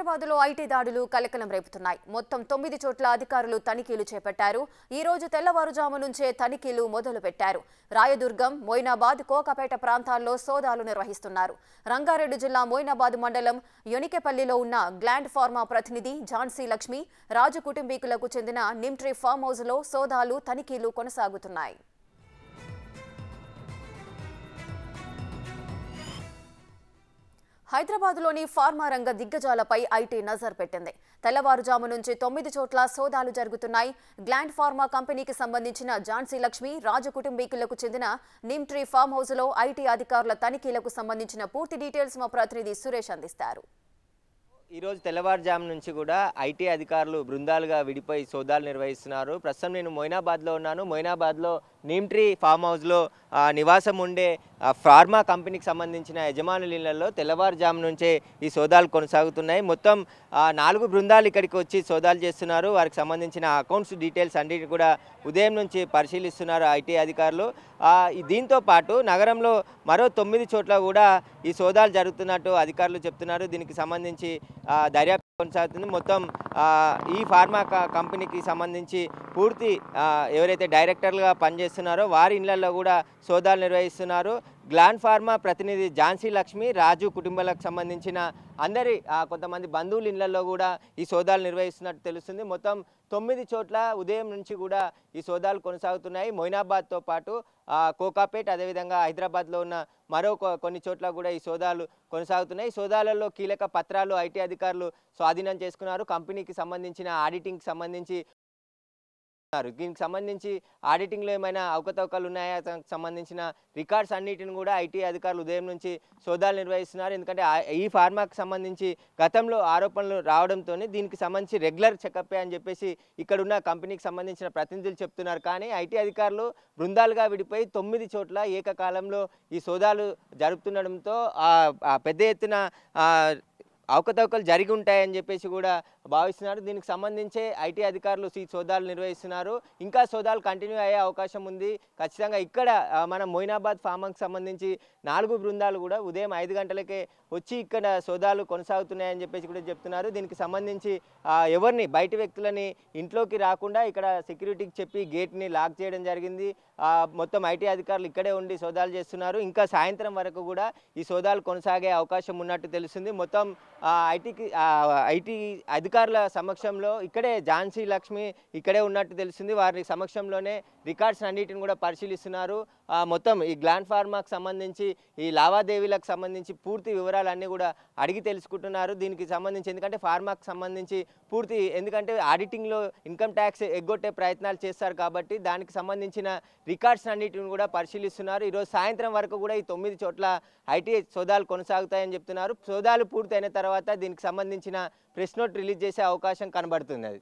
హైదరాబాద్లో ఐటీ దాడులు కలకలం రేపుతున్నాయి. మొత్తం 9 చోట్ల అధికారులు తనిఖీలు చేపట్టారు. ఈ రోజు తెల్లవారుజాము నుంచే తనిఖీలు మొదలుపెట్టారు. రాయదుర్గం, మొయినాబాద్, కోకాపేట ప్రాంతాల్లో సోదాలు నిర్వహిస్తున్నారు. రంగారెడ్డి జిల్లా మొయినాబాద్ మండలం యొనికెపల్లిలో ఉన్న గ్లాండ్ ఫార్మా ప్రతినిధి ఝాన్సీ లక్ష్మి, రాజు కుటుంబీకులకు చెందిన నిమ్ట్రీ ఫామ్ హౌస్లో సోదాలు, తనిఖీలు కొనసాగుతున్నాయి. హైదరాబాద్లోని ఫార్మా రంగ దిగ్గజాలపై ఐటీ నజర్ పెట్టింది. తెల్లవారుజాము నుంచి 9 చోట్ల సోదాలు జరుగుతున్నాయి. గ్లాండ్ ఫార్మా కంపెనీకి సంబంధించిన ఝాన్సీ లక్ష్మి, రాజు కుటుంబీకులకు చెందిన నిమ్ట్రీ ఫామ్ హౌస్లో ఐటీ అధికారుల తనిఖీలకు సంబంధించిన పూర్తి డీటెయిల్స్ మా ప్రతినిధి సురేష్ అందిస్తారు. ఈరోజు తెల్లవారుజాము నుంచి కూడా ఐటీ అధికారులు బృందాలుగా విడిపోయి సోదాలు నిర్వహిస్తున్నారు. ప్రస్తుతం నేను మొయినాబాద్లో ఉన్నాను. మొయినాబాద్లో నిమ్ట్రీ ఫామ్ హౌస్లో నివాసం ఉండే ఫార్మా కంపెనీకి సంబంధించిన యజమానుల ఇళ్లలో తెల్లవారుజాము నుంచే ఈ సోదాలు కొనసాగుతున్నాయి. మొత్తం 4 బృందాలు ఇక్కడికి వచ్చి సోదాలు చేస్తున్నారు. వారికి సంబంధించిన అకౌంట్స్ డీటెయిల్స్ అన్నిటి కూడా ఉదయం నుంచి పరిశీలిస్తున్నారు ఐటీ అధికారులు. దీంతో పాటు నగరంలో మరో 9 చోట్ల కూడా ఈ సోదాలు జరుగుతున్నట్టు అధికారులు చెప్తున్నారు. దీనికి సంబంధించి దర్యాప్తు కొనసాగుతుంది. మొత్తం ఈ ఫార్మా కంపెనీకి సంబంధించి పూర్తి ఎవరైతే డైరెక్టర్లుగా పనిచేస్తున్నారో వారి ఇళ్లలో కూడా సోదాలు నిర్వహిస్తున్నారు. గ్లాండ్ ఫార్మా ప్రతినిధి ఝాన్సీ లక్ష్మి, రాజు కుటుంబాలకు సంబంధించిన అందరి కొంతమంది బంధువుల ఇళ్లలో కూడా ఈ సోదాలు నిర్వహిస్తున్నట్టు తెలుస్తుంది. మొత్తం 9 చోట్ల ఉదయం నుంచి కూడా ఈ సోదాలు కొనసాగుతున్నాయి. మొయినాబాద్తో పాటు కోకాపేట్, అదేవిధంగా హైదరాబాద్లో ఉన్న మరో కొన్ని చోట్ల కూడా ఈ సోదాలు కొనసాగుతున్నాయి. ఈ సోదాలలో కీలక పత్రాలు ఐటీ అధికారులు స్వాధీనం చేసుకున్నారు. కంపెనీకి సంబంధించిన ఆడిటింగ్కి సంబంధించి దీనికి సంబంధించి ఆడిటింగ్లో ఏమైనా అవకతవకలు ఉన్నాయా సంబంధించిన రికార్డ్స్ అన్నిటిని కూడా ఐటీ అధికారులు ఉదయం నుంచి సోదాలు నిర్వహిస్తున్నారు. ఎందుకంటే ఈ ఫార్మాకి సంబంధించి గతంలో ఆరోపణలు రావడంతో దీనికి సంబంధించి రెగ్యులర్ చెకప్ అని చెప్పేసి ఇక్కడున్న కంపెనీకి సంబంధించిన ప్రతినిధులు చెప్తున్నారు. కానీ ఐటీ అధికారులు బృందాలుగా విడిపోయి 9 చోట్ల ఏకకాలంలో ఈ సోదాలు జరుపుతుండడంతో పెద్ద ఎత్తున అవకతవకలు జరిగి ఉంటాయని చెప్పేసి కూడా భావిస్తున్నారు. దీనికి సంబంధించే ఐటీ అధికారులు ఈ సోదాలు నిర్వహిస్తున్నారు. ఇంకా సోదాలు కంటిన్యూ అయ్యే అవకాశం ఉంది. ఖచ్చితంగా ఇక్కడ మన మొయినాబాద్ ఫార్మాకి సంబంధించి 4 బృందాలు కూడా ఉదయం 5 గంటలకే వచ్చి ఇక్కడ సోదాలు కొనసాగుతున్నాయని చెప్పేసి కూడా చెప్తున్నారు. దీనికి సంబంధించి ఎవరిని బయట వ్యక్తులని ఇంట్లోకి రాకుండా ఇక్కడ సెక్యూరిటీకి చెప్పి గేట్ని లాక్ చేయడం జరిగింది. మొత్తం ఐటీ అధికారులు ఇక్కడే ఉండి సోదాలు చేస్తున్నారు. ఇంకా సాయంత్రం వరకు కూడా ఈ సోదాలు కొనసాగే అవకాశం ఉన్నట్టు తెలుస్తుంది. మొత్తం ఐటీ అధికారుల సమక్షంలో ఇక్కడే ఝాన్సీ లక్ష్మి ఇక్కడే ఉన్నట్టు తెలుస్తుంది. వారి సమక్షంలోనే రికార్డ్స్ అన్నిటిని కూడా పరిశీలిస్తున్నారు. మొత్తం ఈ గ్లాండ్ ఫార్మాకు సంబంధించి ఈ లావాదేవీలకు సంబంధించి పూర్తి వివరాలన్నీ కూడా అడిగి తెలుసుకుంటున్నారు. దీనికి సంబంధించి ఎందుకంటే ఫార్మాకు సంబంధించి ఎందుకంటే ఆడిటింగ్లో ఇన్కమ్ ట్యాక్స్ ఎగ్గొట్టే ప్రయత్నాలు చేస్తారు కాబట్టి దానికి సంబంధించిన రికార్డ్స్ అన్నిటిని కూడా పరిశీలిస్తున్నారు. ఈరోజు సాయంత్రం వరకు కూడా ఈ 9 చోట్ల ఐటీ సోదాలు కొనసాగుతాయని చెప్తున్నారు. సోదాలు పూర్తయిన తర్వాత దీనికి సంబంధించిన ప్రెస్ నోట్ రిలీజ్ చేసే అవకాశం కనబడుతున్నది.